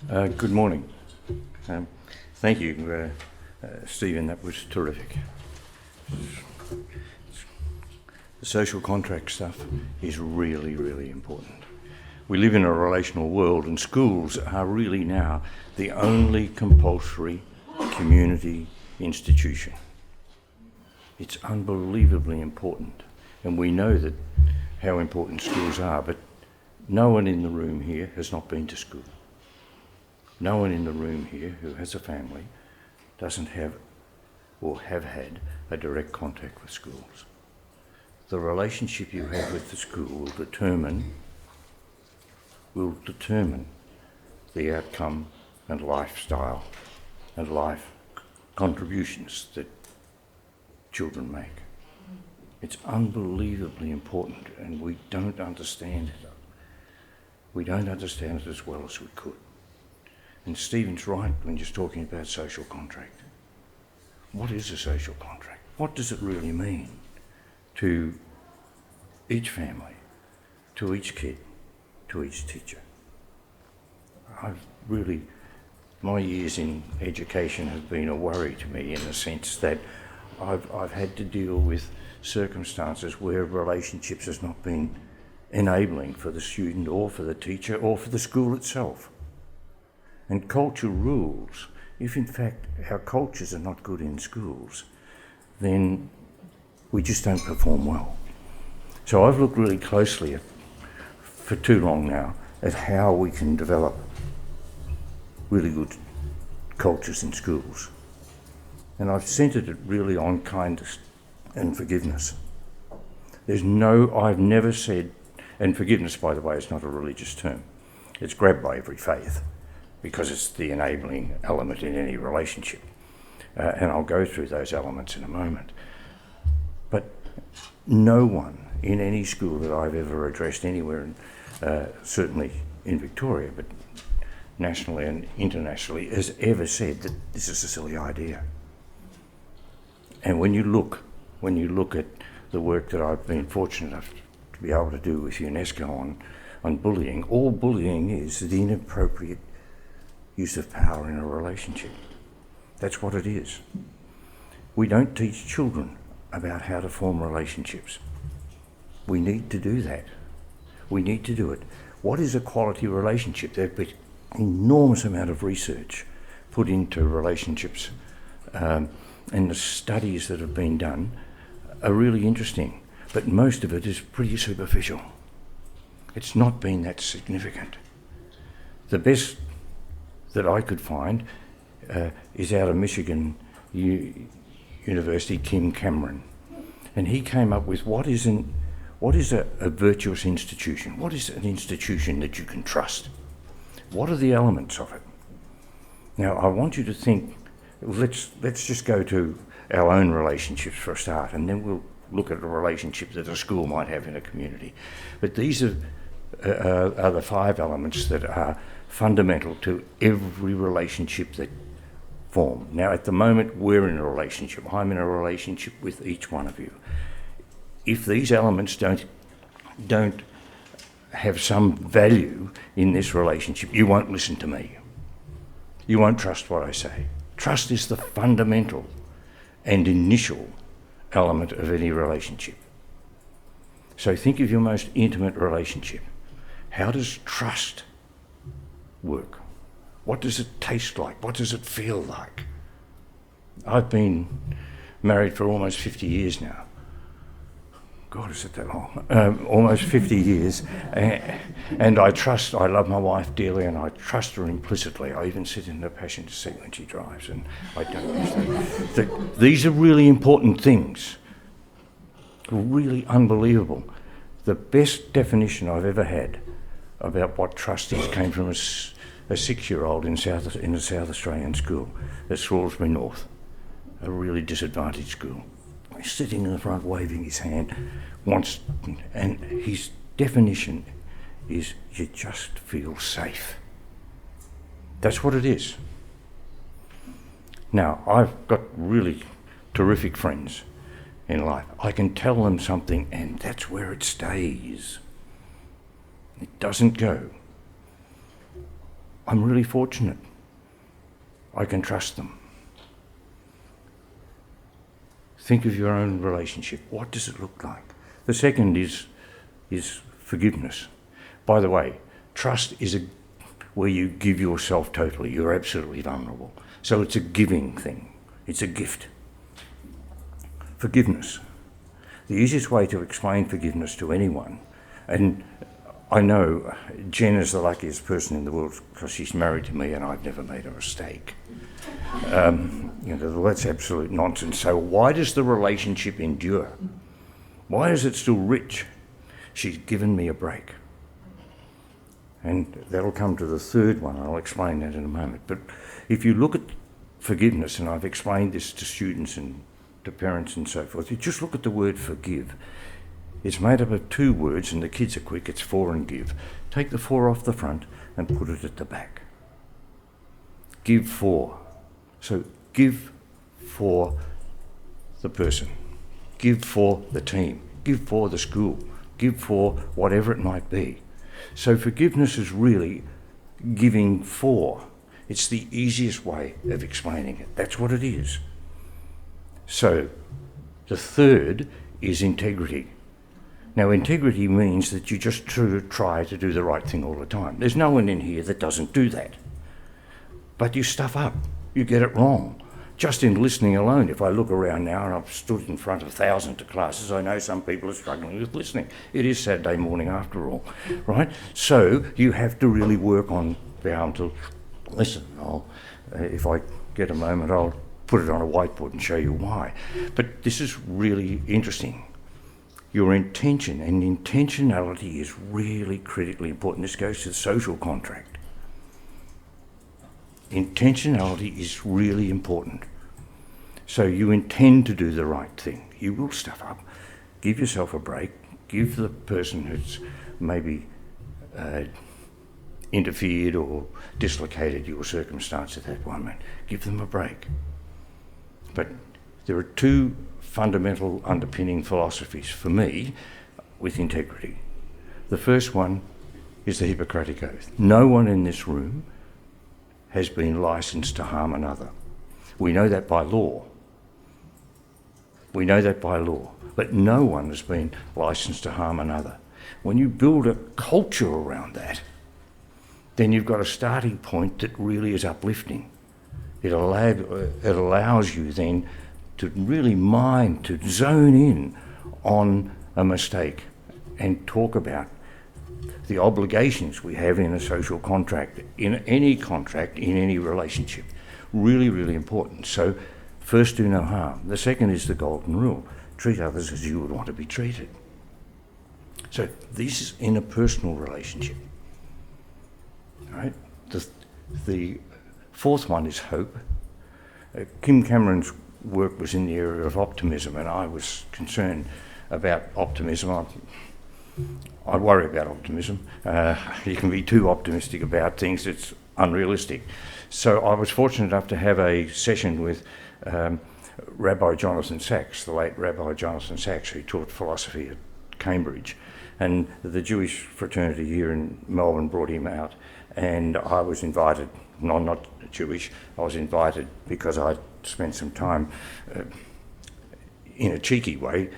Good morning. Thank you, Stephen. That was terrific. The social contract stuff is really, really important. We live in a relational world, and schools are really now the only compulsory community institution. It's unbelievably important, and we know that how important schools are, but no one in the room here has not been to school. No one in the room here who has a family doesn't have or have had a direct contact with schools. The relationship you have with the school will determine the outcome and lifestyle and life contributions that children make. It's unbelievably important, and we don't understand it. We don't understand it as well as we could. And Stephen's right when he's talking about social contract. What is a social contract? What does it really mean to each family, to each kid, to each teacher? My years in education have been a worry to me, in the sense that I've had to deal with circumstances where relationships has not been enabling for the student or for the teacher or for the school itself. And culture rules. If in fact our cultures are not good in schools, then we just don't perform well. So I've looked really closely for too long now at how we can develop really good cultures in schools. And I've centred it really on kindness and forgiveness. I've never said, and forgiveness, by the way, is not a religious term. It's grabbed by every faith, because it's the enabling element in any relationship. And I'll go through those elements in a moment. But no one in any school that I've ever addressed anywhere, certainly in Victoria, but nationally and internationally, has ever said that this is a silly idea. And when you look at the work that I've been fortunate enough to be able to do with UNESCO on bullying, all bullying is the inappropriate use of power in a relationship. That's what it is. We don't teach children about how to form relationships. We need to do that. We need to do it. What is a quality relationship? There's been an enormous amount of research put into relationships, and the studies that have been done are really interesting, but most of it is pretty superficial. It's not been that significant. The best that I could find is out of Michigan University, Kim Cameron. And he came up with what is a virtuous institution? What is an institution that you can trust? What are the elements of it? Now, I want you to think, let's just go to our own relationships for a start, and then we'll look at a relationship that a school might have in a community. But these are the 5 elements that are fundamental to every relationship that form. Now, at the moment, we're in a relationship. I'm in a relationship with each one of you. If these elements don't have some value in this relationship, you won't listen to me. You won't trust what I say. Trust is the fundamental and initial element of any relationship. So think of your most intimate relationship. How does trust work? What does it taste like? What does it feel like? I've been married for almost 50 years now. God, is it that long? Almost 50 years. And I love my wife dearly, and I trust her implicitly. I even sit in the passenger seat when she drives, and I don't use that. These are really important things. Really unbelievable. The best definition I've ever had about what trust is came from a 6-year-old in a South Australian school at Salisbury North, a really disadvantaged school. He's sitting in the front waving his hand, and his definition is you just feel safe. That's what it is. Now, I've got really terrific friends in life. I can tell them something, and that's where it stays. It doesn't go. I'm really fortunate. I can trust them. Think of your own relationship. What does it look like? The second is forgiveness. By the way, trust is where you give yourself totally. You're absolutely vulnerable. So it's a giving thing. It's a gift. Forgiveness. The easiest way to explain forgiveness to anyone, and I know Jen is the luckiest person in the world because she's married to me and I've never made a mistake. That's absolute nonsense. So why does the relationship endure? Why is it still rich? She's given me a break. And that'll come to the third one. I'll explain that in a moment. But if you look at forgiveness, and I've explained this to students and to parents and so forth, you just look at the word forgive. It's made up of two words, and the kids are quick. It's for and give. Take the for off the front and put it at the back. Give for. So give for the person. Give for the team. Give for the school. Give for whatever it might be. So forgiveness is really giving for. It's the easiest way of explaining it. That's what it is. So the third is integrity. Now, integrity means that you just try to do the right thing all the time. There's no one in here that doesn't do that. But you stuff up. You get it wrong. Just in listening alone, if I look around now and I've stood in front of thousands of classes, I know some people are struggling with listening. It is Saturday morning after all, right? So you have to really work on being able to listen. If I get a moment, I'll put it on a whiteboard and show you why. But this is really interesting. Your intention and intentionality is really critically important. This goes to the social contract. Intentionality is really important. So you intend to do the right thing. You will stuff up. Give yourself a break. Give the person who's maybe interfered or dislocated your circumstance at that moment, give them a break. But there are two fundamental underpinning philosophies for me with integrity. The first one is the Hippocratic Oath. No one in this room has been licensed to harm another. We know that by law. We know that by law. But no one has been licensed to harm another. When you build a culture around that, then you've got a starting point that really is uplifting. It allows you then to really mind, to zone in on a mistake and talk about the obligations we have in a social contract, in any relationship. Really, really important. So first, do no harm. The second is the golden rule. Treat others as you would want to be treated. So this is in a personal relationship. All right? The fourth one is hope. Kim Cameron's work was in the area of optimism, and I was concerned about optimism. I worry about optimism. You can be too optimistic about things that's unrealistic. So I was fortunate enough to have a session with Rabbi Jonathan Sacks, the late Rabbi Jonathan Sacks, who taught philosophy at Cambridge. And the Jewish fraternity here in Melbourne brought him out, and I was invited. No, I'm not Jewish. I was invited because I'd spent some time in a cheeky way,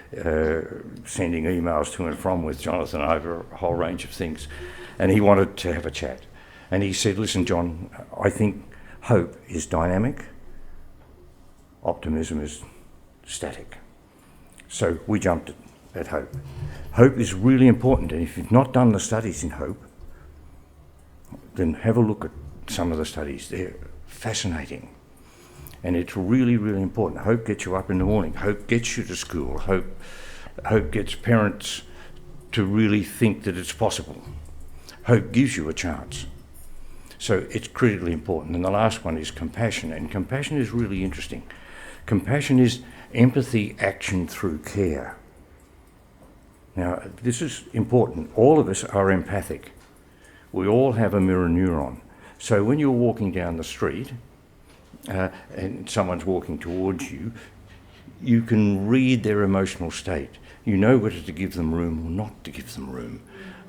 sending emails to and from with Jonathan over a whole range of things. And he wanted to have a chat. And he said, listen, John, I think hope is dynamic, optimism is static. So we jumped at hope. Hope is really important, and if you've not done the studies in hope, then have a look at some of the studies. They're fascinating. And it's really, really important. Hope gets you up in the morning. Hope gets you to school. Hope gets parents to really think that it's possible. Hope gives you a chance. So it's critically important. And the last one is compassion. And compassion is really interesting. Compassion is empathy, action through care. Now, this is important. All of us are empathic. We all have a mirror neuron. So when you're walking down the street, and someone's walking towards you, you can read their emotional state. You know whether to give them room or not to give them room.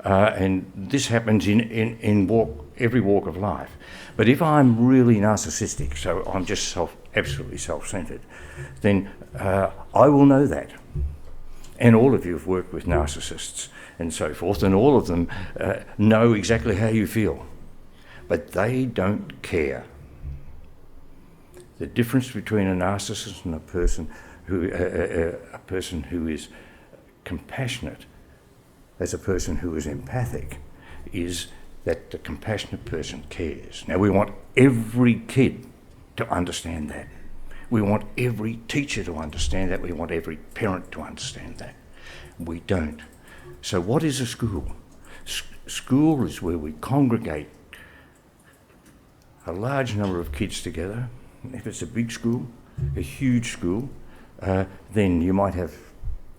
And this happens in every walk of life. But if I'm really narcissistic, so I'm just absolutely self-centered, then I will know that. And all of you have worked with narcissists and so forth, and all of them know exactly how you feel. But they don't care. The difference between a narcissist and a person who is compassionate as a person who is empathic is that the compassionate person cares. Now, we want every kid to understand that. We want every teacher to understand that. We want every parent to understand that. We don't. So what is a school? School is where we congregate a large number of kids together. If it's a big school, a huge school, then you might have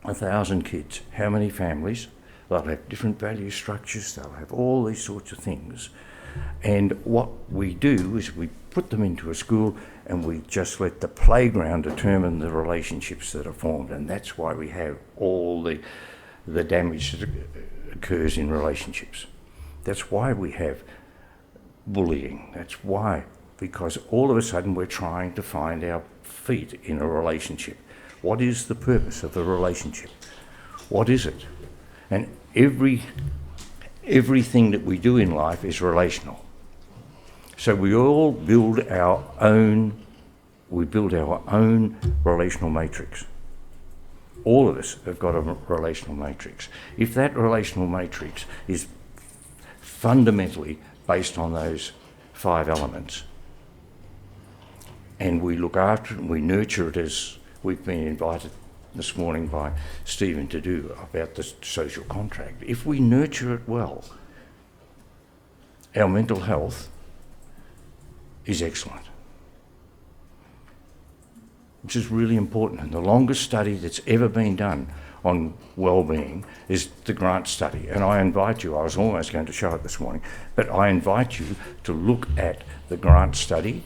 1,000 kids. How many families? They'll have different value structures, they'll have all these sorts of things. And what we do is we put them into a school and we just let the playground determine the relationships that are formed. And that's why we have all the damage that occurs in relationships. That's why we have bullying. That's why, because all of a sudden we're trying to find our feet in a relationship. What is the purpose of the relationship? What is it? And everything that we do in life is relational. So we all build our own relational matrix. All of us have got a relational matrix. If that relational matrix is fundamentally based on those 5 elements, and we look after it and we nurture it, as we've been invited this morning by Stephen to do about the social contract. If we nurture it well, our mental health is excellent, which is really important. And the longest study that's ever been done on well-being is the Grant study. And I invite you, I was almost going to show it this morning, but I invite you to look at the Grant study.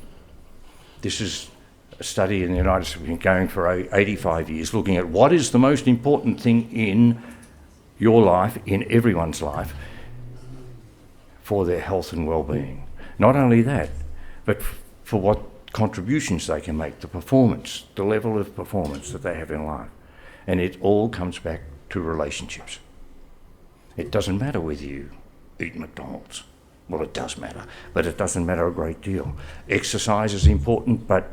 This is a study in the United States, been going for 85 years, looking at what is the most important thing in your life, in everyone's life, for their health and well-being. Not only that, but for what contributions they can make, the performance, the level of performance that they have in life. And it all comes back to relationships. It doesn't matter whether you eat McDonald's. Well, it does matter, but it doesn't matter a great deal. Exercise is important, but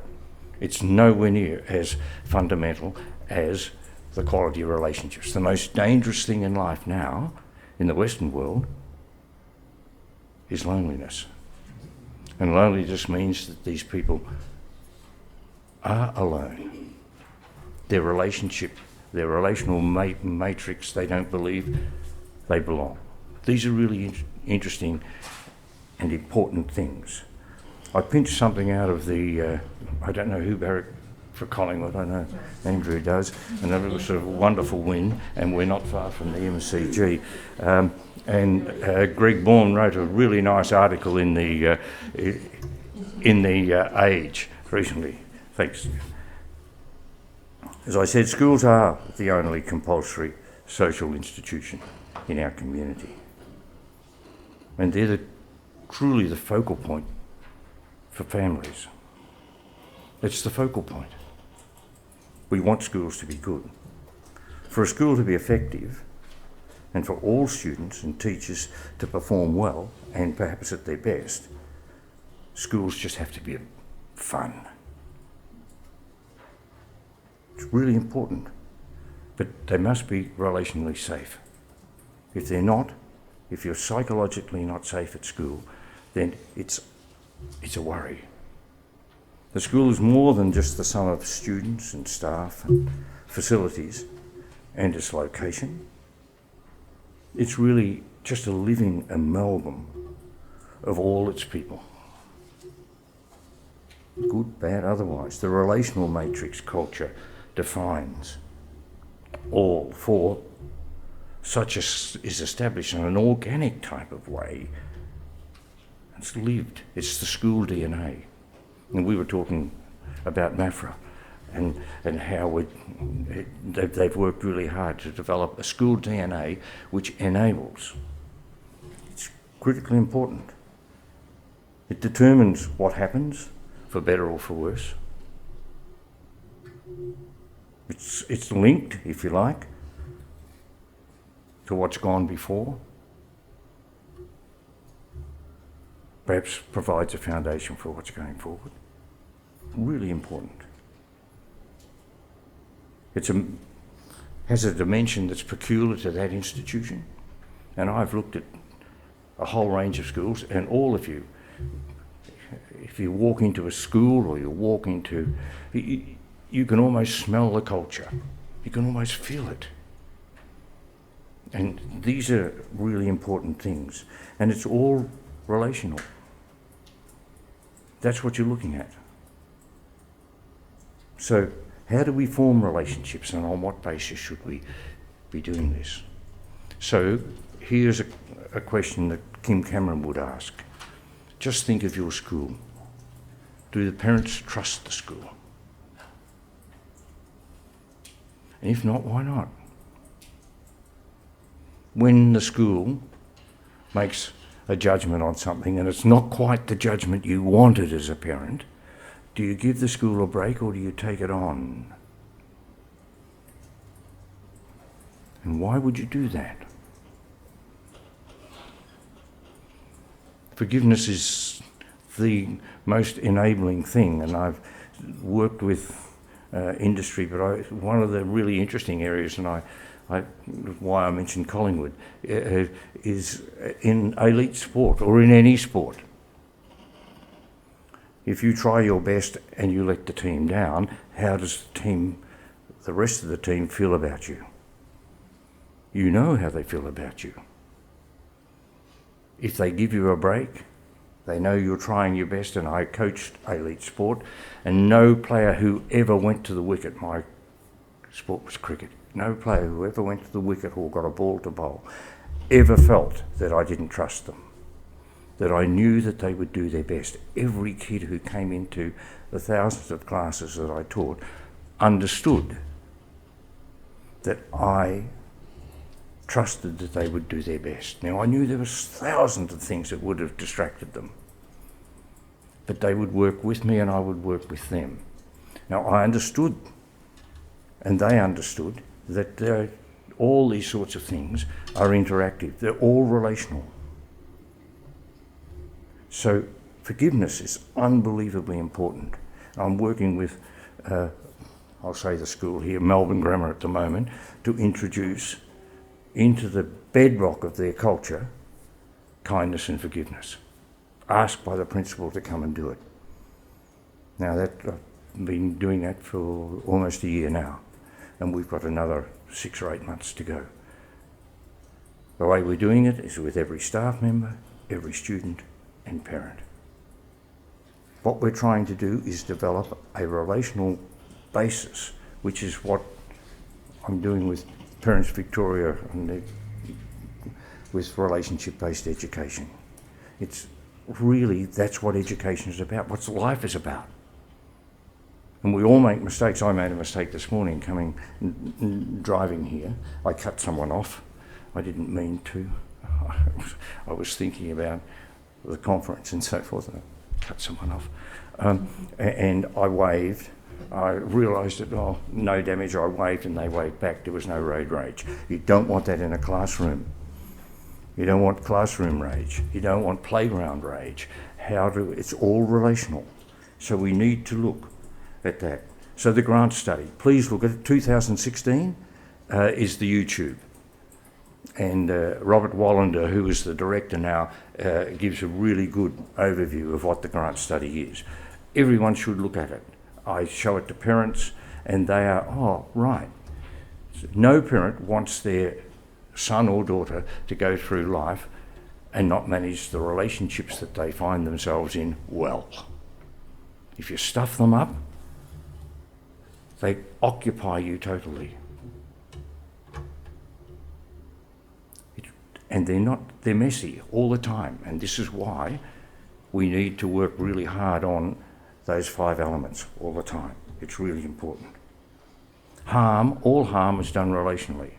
it's nowhere near as fundamental as the quality of relationships. The most dangerous thing in life now, in the Western world, is loneliness. And loneliness means that these people are alone. Their relational matrix, they don't believe they belong. These are really interesting and important things. I pinched something out of the, I don't know who barracked for Collingwood, I know Andrew does, and it was a wonderful win, and we're not far from the MCG. And Greg Bourne wrote a really nice article in the Age recently. Thanks. As I said, schools are the only compulsory social institution in our community. And they're truly the focal point for families. It's the focal point. We want schools to be good. For a school to be effective, and for all students and teachers to perform well, and perhaps at their best, schools just have to be fun. It's really important, but they must be relationally safe. If they're not, if you're psychologically not safe at school, then it's a worry. The school is more than just the sum of students and staff and facilities and its location. It's really just a living amalgam of all its people. Good, bad, otherwise. The relational matrix culture defines all for such as is established in an organic type of way. It's lived. It's the school DNA. And we were talking about MAFRA and how they've worked really hard to develop a school DNA which enables. It's critically important. It determines what happens, for better or for worse. It's linked, if you like, to what's gone before. Perhaps provides a foundation for what's going forward. Really important. Has a dimension that's peculiar to that institution. And I've looked at a whole range of schools, and all of you, if you walk into a school or you walk into, you can almost smell the culture. You can almost feel it. And these are really important things. And it's all relational. That's what you're looking at. So how do we form relationships, and on what basis should we be doing this? So here's a question that Kim Cameron would ask. Just think of your school. Do the parents trust the school? And if not, why not? When the school makes a judgment on something and it's not quite the judgment you wanted as a parent, do you give the school a break or do you take it on? And why would you do that? Forgiveness is the most enabling thing, and I've worked with industry, but one of the really interesting areas, and why I mentioned Collingwood, is in elite sport or in any sport. If you try your best and you let the team down, how does the rest of the team feel about you? You know how they feel about you. If they give you a break, they know you're trying your best, and I coached elite sport, and no player who ever went to the wicket, my sport was cricket, no player who ever went to the wicket or got a ball to bowl ever felt that I didn't trust them, that I knew that they would do their best. Every kid who came into the thousands of classes that I taught understood that I trusted that they would do their best. Now, I knew there was thousands of things that would have distracted them, but they would work with me and I would work with them. Now, I understood, and they understood, that all these sorts of things are interactive. They're all relational. So forgiveness is unbelievably important. I'm working with, I'll say the school here, Melbourne Grammar at the moment, to introduce into the bedrock of their culture kindness and forgiveness. Asked by the principal to come and do it. Now I've been doing that for almost a year now, and we've got another 6 or 8 months to go. The way we're doing it is with every staff member, every student and parent. What we're trying to do is develop a relational basis, which is what I'm doing with Parents Victoria and with relationship-based education. It's really, that's what education is about, what life is about. And we all make mistakes. I made a mistake this morning driving here. I cut someone off. I didn't mean to. I was thinking about the conference and so forth, and I cut someone off. And I waved. I realised that, no damage. I waved and they waved back. There was no road rage. You don't want that in a classroom. You don't want classroom rage. You don't want playground rage. It's all relational. So we need to look at that. So the grant study, please look at it. 2016 is the YouTube. And Robert Wallander, who is the director now, gives a really good overview of what the grant study is. Everyone should look at it. I show it to parents and they are, right. No parent wants their son or daughter to go through life and not manage the relationships that they find themselves in well. If you stuff them up, they occupy you totally. And they're messy all the time. And this is why we need to work really hard on those 5 elements all the time. It's really important. All harm is done relationally.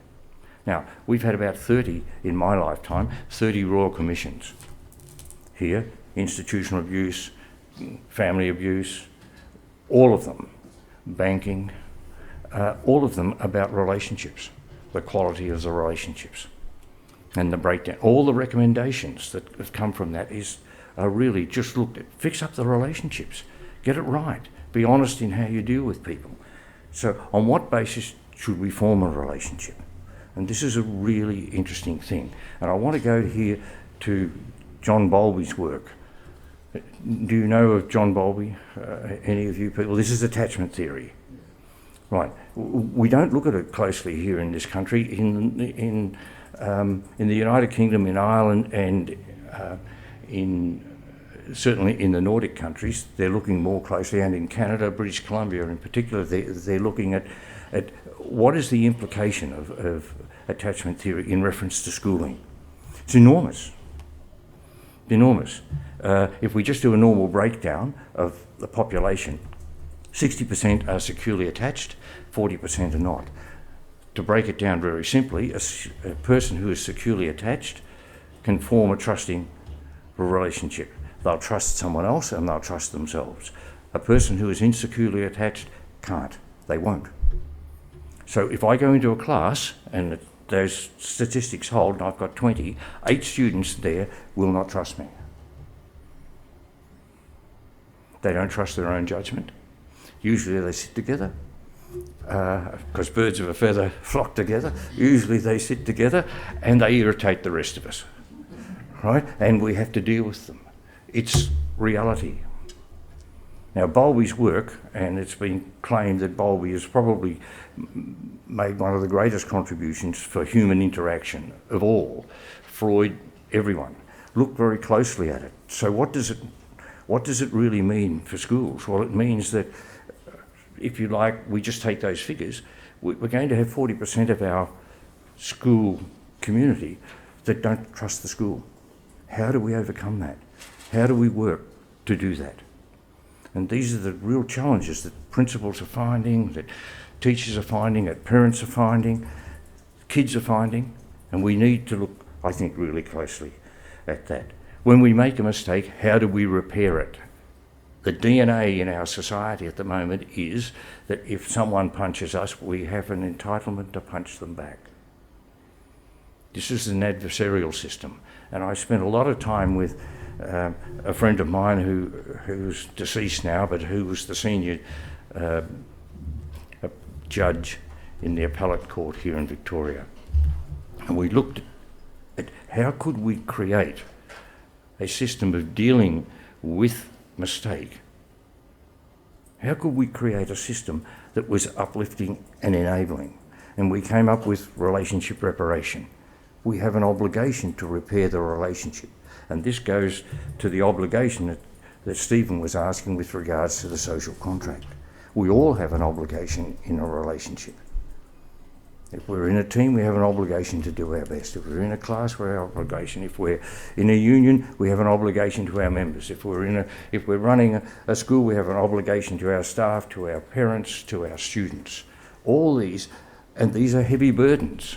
Now, we've had about 30, in my lifetime, 30 Royal Commissions. Here, institutional abuse, family abuse, all of them, banking, all of them about relationships, the quality of the relationships and the breakdown. All the recommendations that have come from that are really just looked at, fix up the relationships, get it right, be honest in how you deal with people. So on what basis should we form a relationship? And this is a really interesting thing. And I want to go here to John Bowlby's work. Do you know of John Bowlby? Any of you people? This is attachment theory. Right. We don't look at it closely here in this country. In the United Kingdom, in Ireland, and certainly in the Nordic countries, they're looking more closely, and in Canada, British Columbia in particular, they're looking at what is the implication of attachment theory in reference to schooling. It's enormous. Enormous. If we just do a normal breakdown of the population, 60% are securely attached, 40% are not. To break it down very simply, a person who is securely attached can form a trusting relationship. They'll trust someone else and they'll trust themselves. A person who is insecurely attached can't. They won't. So if I go into a class and those statistics hold and I've got 20, 8 students there will not trust me. They don't trust their own judgment. Usually they sit together, because birds of a feather flock together. Usually they sit together and they irritate the rest of us, right? And we have to deal with them. It's reality. Now, Bowlby's work, and it's been claimed that Bowlby has probably made one of the greatest contributions for human interaction of all. Freud, everyone. Look very closely at it. So what does it really mean for schools? Well, it means that, if you like, we just take those figures, we're going to have 40% of our school community that don't trust the school. How do we overcome that? How do we work to do that? And these are the real challenges that principals are finding, that teachers are finding, that parents are finding, kids are finding, and we need to look, I think, really closely at that. When we make a mistake, how do we repair it? The DNA in our society at the moment is that if someone punches us, we have an entitlement to punch them back. This is an adversarial system. And I spent a lot of time with a friend of mine who's deceased now, but who was the senior judge in the appellate court here in Victoria. And we looked at how could we create a system of dealing with mistake. How could we create a system that was uplifting and enabling? And we came up with relationship reparation. We have an obligation to repair the relationship. And this goes to the obligation that Stephen was asking with regards to the social contract. We all have an obligation in a relationship. If we're in a team, we have an obligation to do our best. If we're in a class, we have an obligation. If we're in a union, we have an obligation to our members. If we're running a school, we have an obligation to our staff, to our parents, to our students. All these, and these are heavy burdens.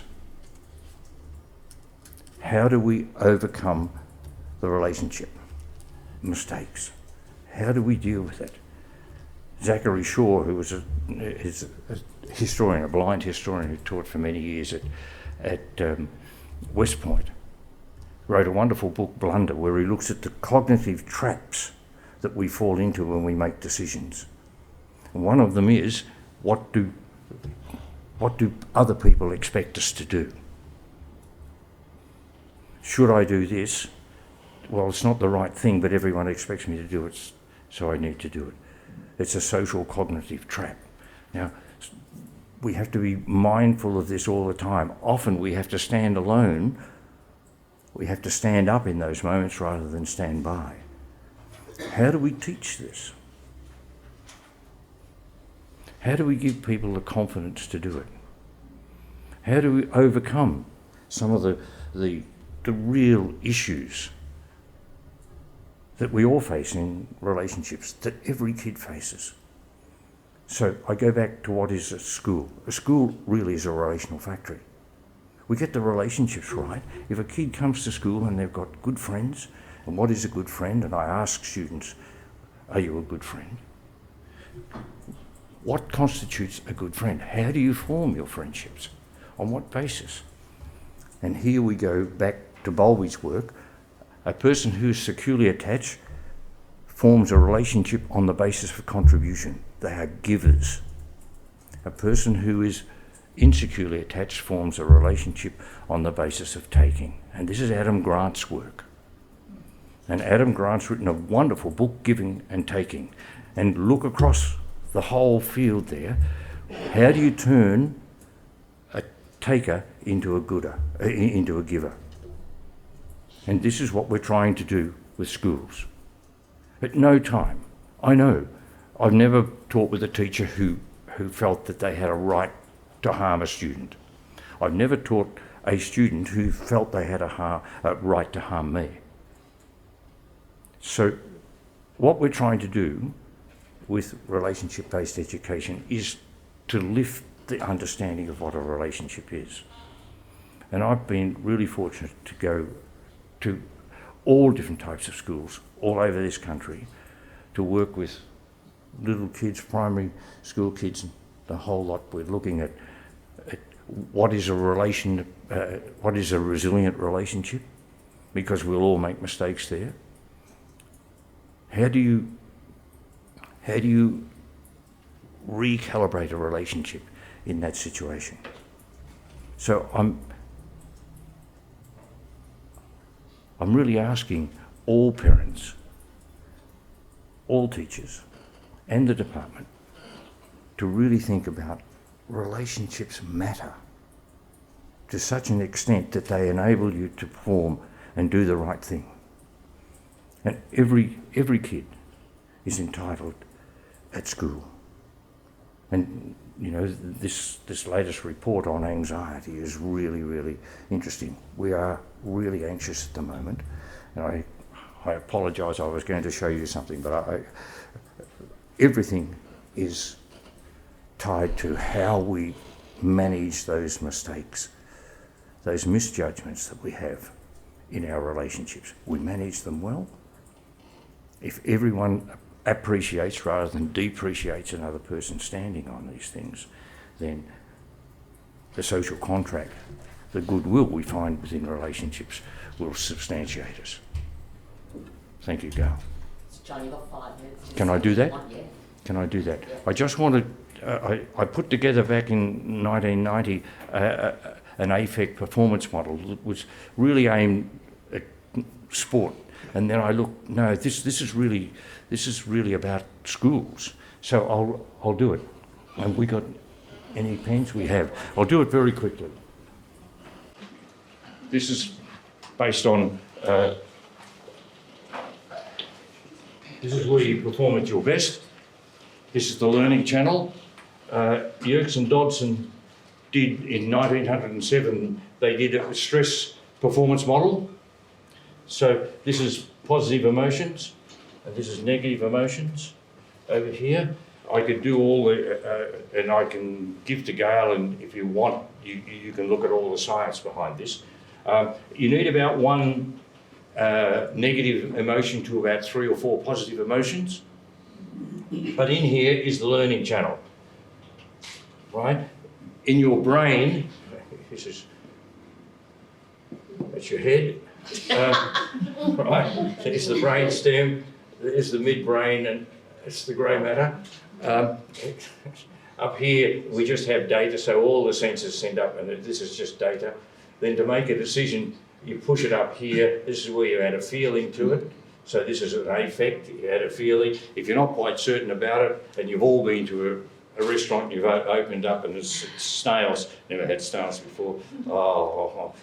How do we overcome the relationship mistakes? How do we deal with it? Zachary Shaw, who was a historian, a blind historian who taught for many years at West Point, wrote a wonderful book, Blunder, where he looks at the cognitive traps that we fall into when we make decisions. And one of them is, what do other people expect us to do? Should I do this? Well, it's not the right thing, but everyone expects me to do it, so I need to do it. It's a social cognitive trap. Now, we have to be mindful of this all the time. Often we have to stand alone. We have to stand up in those moments rather than stand by. How do we teach this? How do we give people the confidence to do it? How do we overcome some of the real issues that we all face in relationships, that every kid faces? So I go back to what is a school. A school really is a relational factory. We get the relationships right. If a kid comes to school and they've got good friends, and what is a good friend? And I ask students, are you a good friend? What constitutes a good friend? How do you form your friendships? On what basis? And here we go back to Bowlby's work. A person who is securely attached forms a relationship on the basis of contribution. They are givers. A person who is insecurely attached forms a relationship on the basis of taking. And this is Adam Grant's work. And Adam Grant's written a wonderful book, Giving and Taking. And look across the whole field there. How do you turn a taker into a giver? And this is what we're trying to do with schools. At no time, I know, I've never taught with a teacher who felt that they had a right to harm a student. I've never taught a student who felt they had a right to harm me. So what we're trying to do with relationship-based education is to lift the understanding of what a relationship is. And I've been really fortunate to go to all different types of schools all over this country to work with little kids, primary school kids, the whole lot. We're looking at what is a resilient relationship, because we'll all make mistakes there. How do you recalibrate a relationship in that situation? So I'm really asking all parents, all teachers, and the department to really think about relationships matter to such an extent that they enable you to perform and do the right thing. And every kid is entitled at school. And you know, this latest report on anxiety is really, really interesting. We are really anxious at the moment, and I apologise, I was going to show you something, but everything is tied to how we manage those mistakes, those misjudgments that we have in our relationships. We manage them well. If everyone appreciates rather than depreciates another person standing on these things, then the social contract, the goodwill we find within relationships will substantiate us. Thank you, Gail. John, you've got 5 minutes. Can I do that? Yeah. Can I do that? Yeah. I just wanted, I put together back in 1990 an AFEC performance model that was really aimed at sport. And then I looked, no, this is really about schools. So I'll do it. And we got any pens we have? I'll do it very quickly. This is based on, this is where you perform at your best. This is the learning channel. Yerkes and Dodson did in 1907, they did a stress performance model. So this is positive emotions, and this is negative emotions over here. I could do all the, and I can give to Gail, and if you want, you can look at all the science behind this. You need about 1 negative emotion to about 3 or 4 positive emotions. But in here is the learning channel, right? In your brain, that's your head. Right, there's the brain stem, there's the midbrain, and it's the grey matter. Up here we just have data, so all the sensors send up, and this is just data. Then to make a decision, you push it up here. This is where you add a feeling to it. So this is an affect, you add a feeling. If you're not quite certain about it, and you've all been to a restaurant, you've opened up and it's snails, never had snails before,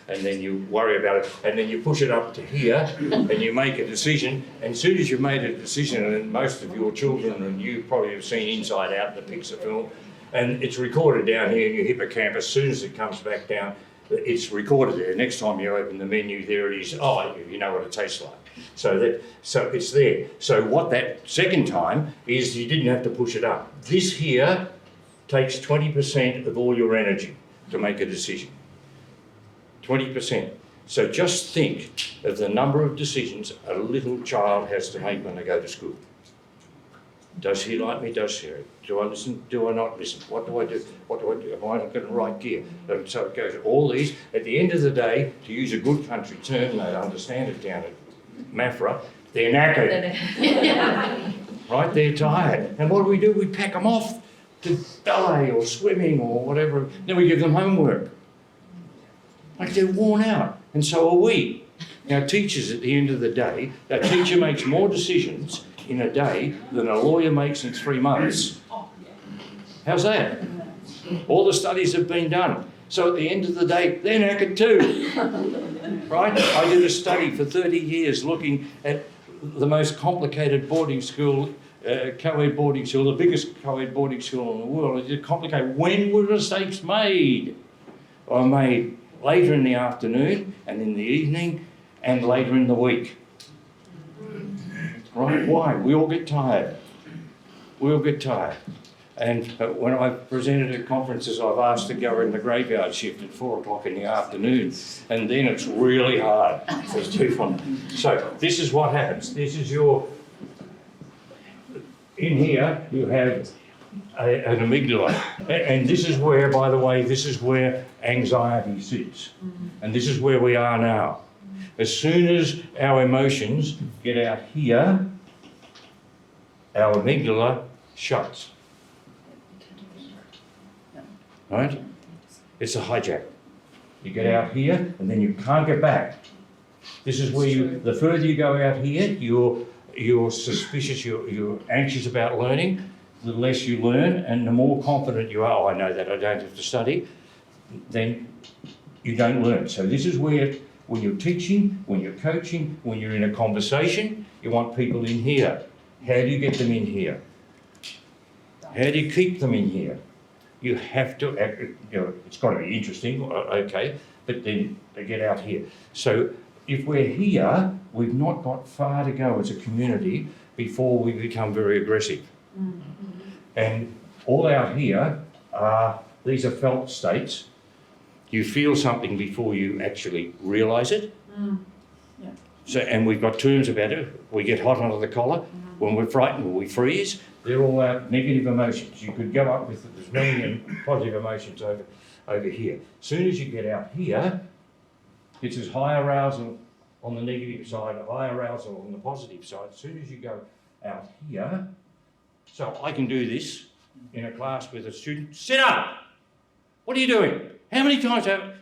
and then you worry about it, and then you push it up to here and you make a decision, and as soon as you've made a decision, and most of your children and you probably have seen Inside Out, the Pixar film, and it's recorded down here in your hippocampus. As soon as it comes back down, it's recorded there. Next time you open the menu, there it is. Oh, you know what it tastes like. So it's there. So what that second time is, you didn't have to push it up. This here takes 20% of all your energy to make a decision. 20%. So just think of the number of decisions a little child has to make when they go to school. Does he like me? Does she? Do I listen? Do I not listen? What do I do? What do I do? Am I not going to right gear? And so it goes, all these. At the end of the day, to use a good country term, they understand it down at Mafra, they're knackered. Right? They're tired. And what do? We pack them off to ballet or swimming or whatever. Then we give them homework. Like, they're worn out. And so are we. Now, teachers, at the end of the day, a teacher makes more decisions in a day than a lawyer makes in 3 months. How's that? All the studies have been done. So at the end of the day, they're knackered too. Right? I did a study for 30 years looking at the most complicated boarding school, co-ed boarding school, the biggest co-ed boarding school in the world. I did complicated. When were mistakes made? I made later in the afternoon and in the evening and later in the week. Right? Why? We all get tired. We all get tired. And when I've presented at conferences, I've asked to go in the graveyard shift at 4 o'clock in the afternoon, and then it's really hard. It's too fun. So this is what happens. This is your, in here you have an amygdala. And this is where, by the way, this is where anxiety sits. And this is where we are now. As soon as our emotions get out here, our amygdala shuts. Right? It's a hijack. You get out here and then you can't get back. This is where you, the further you go out here, you're suspicious, you're anxious about learning. The less you learn and the more confident you are, oh, I know that, I don't have to study, then you don't learn. So this is where, when you're teaching, when you're coaching, when you're in a conversation, you want people in here. How do you get them in here? How do you keep them in here? You have to, you know, it's got to be interesting, okay, but then they get out here. So if we're here, we've not got far to go as a community before we become very aggressive. And all out here are, these are felt states. You feel something before you actually realise it. Yeah. So, and we've got terms about it. We get hot under the collar. When we're frightened, we freeze. They're all out negative emotions. You could go up with as many positive emotions over here. As soon as you get out here, it's as high arousal on the negative side, high arousal on the positive side. As soon as you go out here, so I can do this in a class with a student. Sit up! What are you doing? How many times have...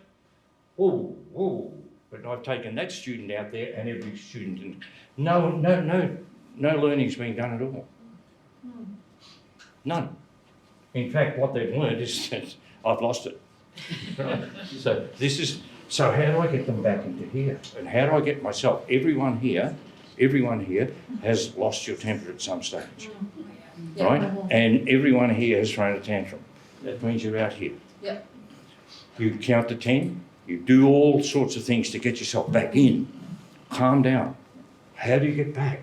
Whoa, whoa. But I've taken that student out there and every student, and no learning's being done at all. None. In fact, what they've learned is that I've lost it. So this is, so how do I get them back into here? And how do I get myself? Everyone here has lost your temper at some stage, right? And everyone here has thrown a tantrum. That means you're out here. Yep. You count to 10, you do all sorts of things to get yourself back in. Calm down. How do you get back?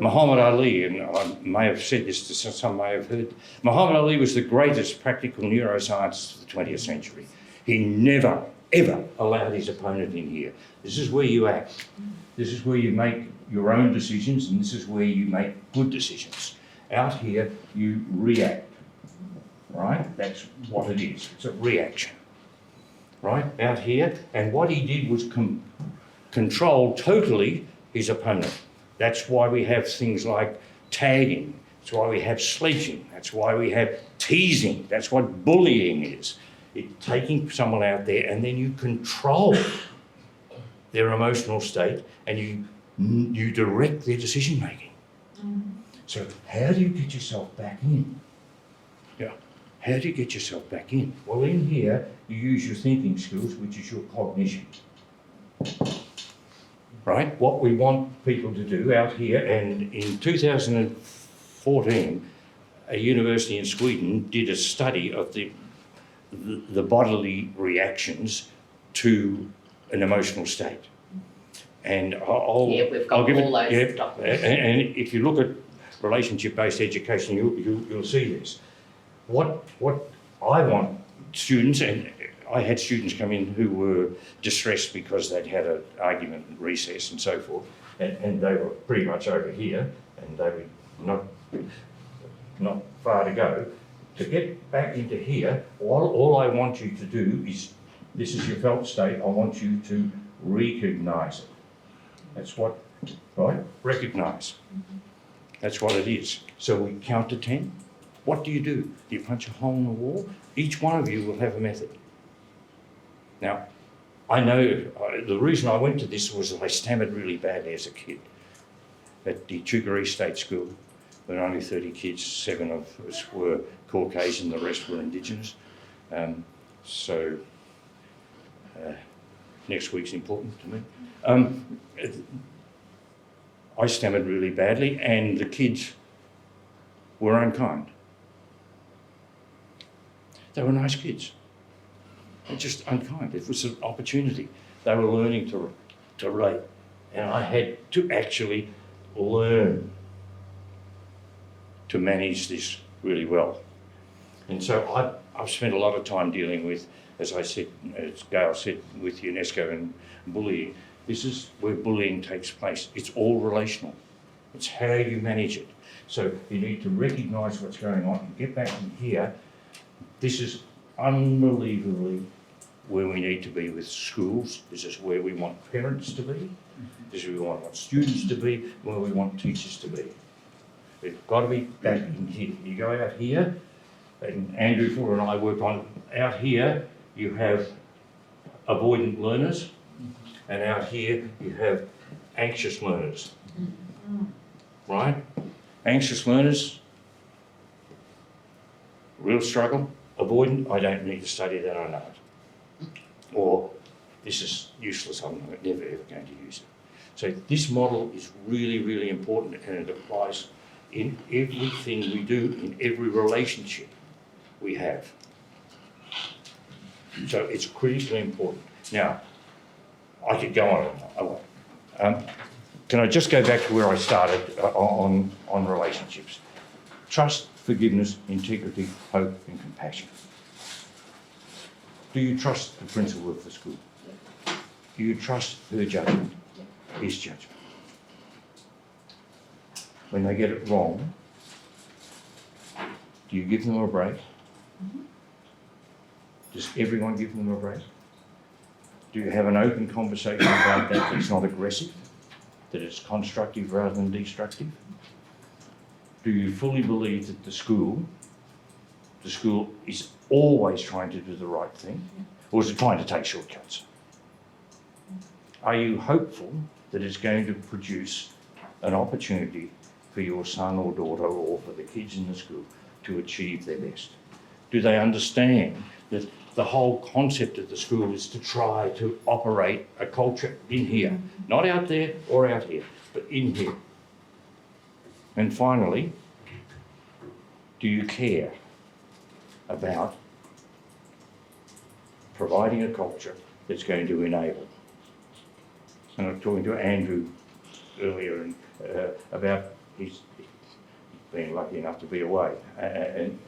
Muhammad Ali, and I may have said this to some may have heard, Muhammad Ali was the greatest practical neuroscientist of the 20th century. He never, ever allowed his opponent in here. This is where you act. This is where you make your own decisions, and this is where you make good decisions. Out here, you react, right? That's what it is. It's a reaction, right? Out here, and what he did was control totally his opponent. That's why we have things like tagging. That's why we have sledging. That's why we have teasing. That's what bullying is. It's taking someone out there and then you control their emotional state and you direct their decision making. So how do you get yourself back in? Yeah. How do you get yourself back in? Well, in here, you use your thinking skills, which is your cognition. Right? What we want people to do out here, and in 2014, a university in Sweden did a study of the bodily reactions to an emotional state. And I'll Yeah, we've got I'll give all it, those yeah, documents. and if you look at relationship-based education, you'll see this. What I want students, and I had students come in who were distressed because they'd had an argument at recess and so forth, and they were pretty much over here, and they were not far to go. To get back into here, all I want you to do is, this is your felt state, I want you to recognise it. That's what, right? Recognise. That's what it is. So we count to 10. What do? Do you punch a hole in the wall? Each one of you will have a method. Now, I know the reason I went to this was that I stammered really badly as a kid. At the Tugaree State School, there were only 30 kids, 7 of us were Caucasian, the rest were Indigenous. So next week's important to me. I stammered really badly, and the kids were unkind. They were nice kids. They're just unkind. It was an opportunity. They were learning to relate, and I had to actually learn to manage this really well. And so I've spent a lot of time dealing with, as I said, as Gail said, with UNESCO and bullying. This is where bullying takes place. It's all relational. It's how you manage it. So you need to recognise what's going on and get back in here. This is unbelievably where we need to be with schools. This is where we want parents to be. This is where we want students to be, where we want teachers to be. We've got to be back in here. You go out here, and Andrew Fuller and I work on, out here you have avoidant learners, and out here you have anxious learners, right? Anxious learners, real struggle. Avoidant, I don't need to study that, I know it. Or, this is useless, I'm never ever going to use it. So this model is really, really important, and it applies in everything we do, in every relationship we have. So it's critically important. Now, I could go on and on, I won't. Can I just go back to where I started on relationships? Trust, forgiveness, integrity, hope and compassion. Do you trust the principal of the school? Do you trust her judgment, his judgment? When they get it wrong, do you give them a break? Does everyone give them a break? Do you have an open conversation about that that's not aggressive, that it's constructive rather than destructive? Do you fully believe that the school is always trying to do the right thing, or is it trying to take shortcuts? Are you hopeful that it's going to produce an opportunity for your son or daughter or for the kids in the school to achieve their best? Do they understand that the whole concept of the school is to try to operate a culture in here, not out there or out here, but in here? And finally, do you care about providing a culture that's going to enable? And I was talking to Andrew earlier about he's been lucky enough to be away and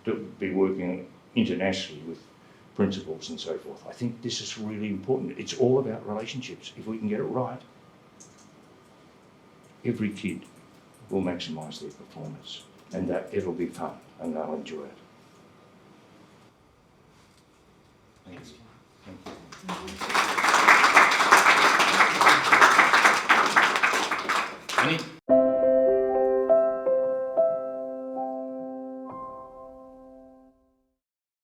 to be working internationally with principals and so forth. I think this is really important. It's all about relationships. If we can get it right, every kid will maximise their performance, and that it'll be fun and they'll enjoy it. Thank you. Thank you.